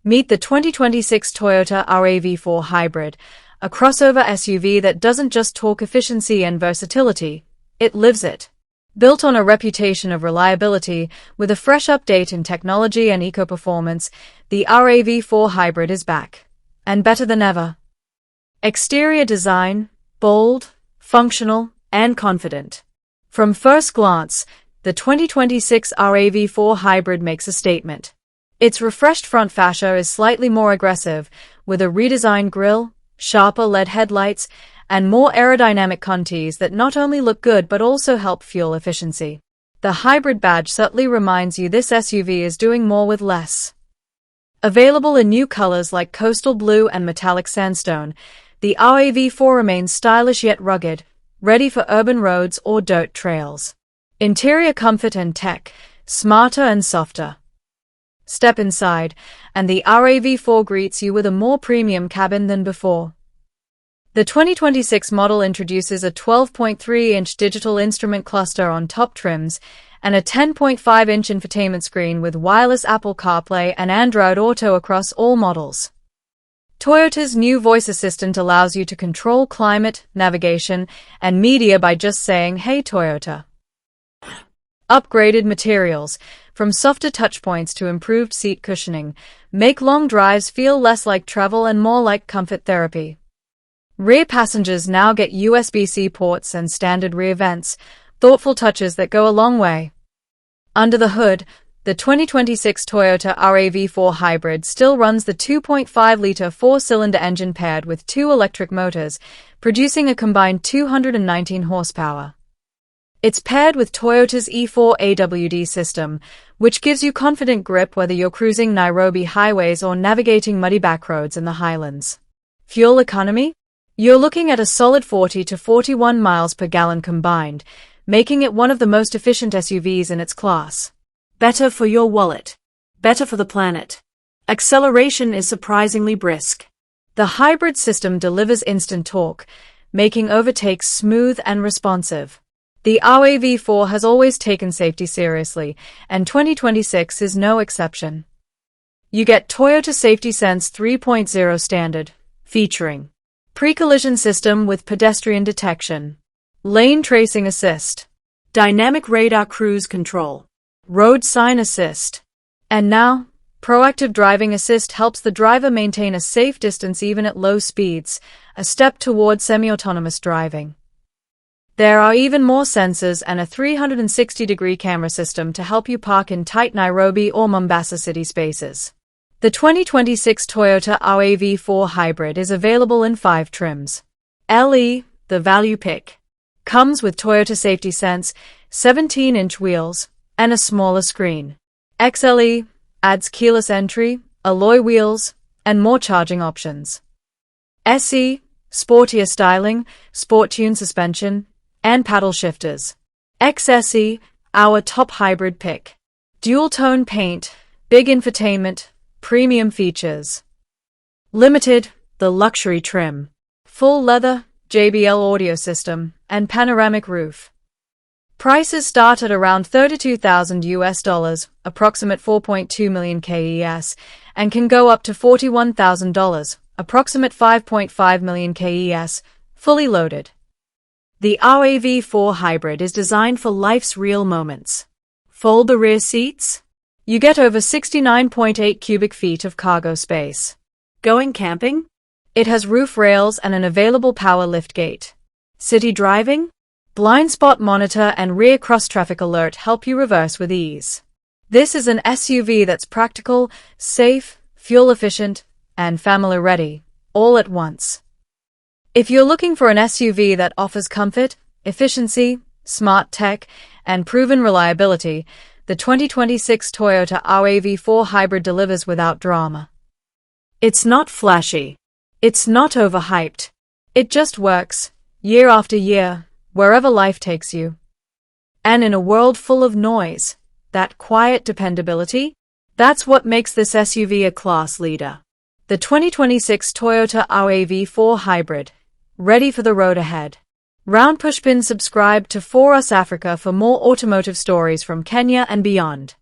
Meet the 2026 Toyota RAV4 Hybrid, a crossover SUV that doesn't just talk efficiency and versatility, it lives it. Built on a reputation of reliability, with a fresh update in technology and eco-performance, the RAV4 Hybrid is back. And better than ever. Exterior design, bold, functional, and confident. From first glance, the 2026 RAV4 Hybrid makes a statement. Its refreshed front fascia is slightly more aggressive, with a redesigned grille, sharper LED headlights, and more aerodynamic contours that not only look good but also help fuel efficiency. The hybrid badge subtly reminds you this SUV is doing more with less. Available in new colors like coastal blue and metallic sandstone, the RAV4 remains stylish yet rugged, ready for urban roads or dirt trails. Interior comfort and tech, smarter and softer. Step inside, and the RAV4 greets you with a more premium cabin than before. The 2026 model introduces a 12.3-inch digital instrument cluster on top trims and a 10.5-inch infotainment screen with wireless Apple CarPlay and Android Auto across all models. Toyota's new voice assistant allows you to control climate, navigation, and media by just saying, "Hey Toyota." Upgraded materials, from softer touchpoints to improved seat cushioning, make long drives feel less like travel and more like comfort therapy. Rear passengers now get USB-C ports and standard rear vents, thoughtful touches that go a long way. Under the hood, the 2026 Toyota RAV4 Hybrid still runs the 2.5-liter four-cylinder engine paired with two electric motors, producing a combined 219 horsepower. It's paired with Toyota's E4 AWD system, which gives you confident grip whether you're cruising Nairobi highways or navigating muddy backroads in the highlands. Fuel economy? You're looking at a solid 40 to 41 miles per gallon combined, making it one of the most efficient SUVs in its class. Better for your wallet. Better for the planet. Acceleration is surprisingly brisk. The hybrid system delivers instant torque, making overtakes smooth and responsive. The RAV4 has always taken safety seriously, and 2026 is no exception. You get Toyota Safety Sense 3.0 standard, featuring pre-collision system with pedestrian detection, lane tracing assist, dynamic radar cruise control, road sign assist, and now, proactive driving assist helps the driver maintain a safe distance even at low speeds, a step toward semi-autonomous driving. There are even more sensors and a 360-degree camera system to help you park in tight Nairobi or Mombasa city spaces. The 2026 Toyota RAV4 Hybrid is available in 5 trims. LE, the value pick, comes with Toyota Safety Sense, 17-inch wheels, and a smaller screen. XLE adds keyless entry, alloy wheels, and more charging options. SE, sportier styling, sport-tuned suspension, and paddle shifters. XSE, our top hybrid pick. Dual-tone paint, big infotainment, premium features. Limited, the luxury trim. Full leather, JBL audio system, and panoramic roof. Prices start at around $32,000, approximate 4.2 million KES, and can go up to $41,000, approximate 5.5 million KES, fully loaded. The RAV4 Hybrid is designed for life's real moments. Fold the rear seats? You get over 69.8 cubic feet of cargo space. Going camping? It has roof rails and an available power liftgate. City driving? Blind spot monitor and rear cross-traffic alert help you reverse with ease. This is an SUV that's practical, safe, fuel-efficient, and family-ready, all at once. If you're looking for an SUV that offers comfort, efficiency, smart tech, and proven reliability, the 2026 Toyota RAV4 Hybrid delivers without drama. It's not flashy. It's not overhyped. It just works, year after year, wherever life takes you. And in a world full of noise, that quiet dependability, that's what makes this SUV a class leader. The 2026 Toyota RAV4 Hybrid, ready for the road ahead. Round pushpin subscribe to 4US Africa for more automotive stories from Kenya and beyond.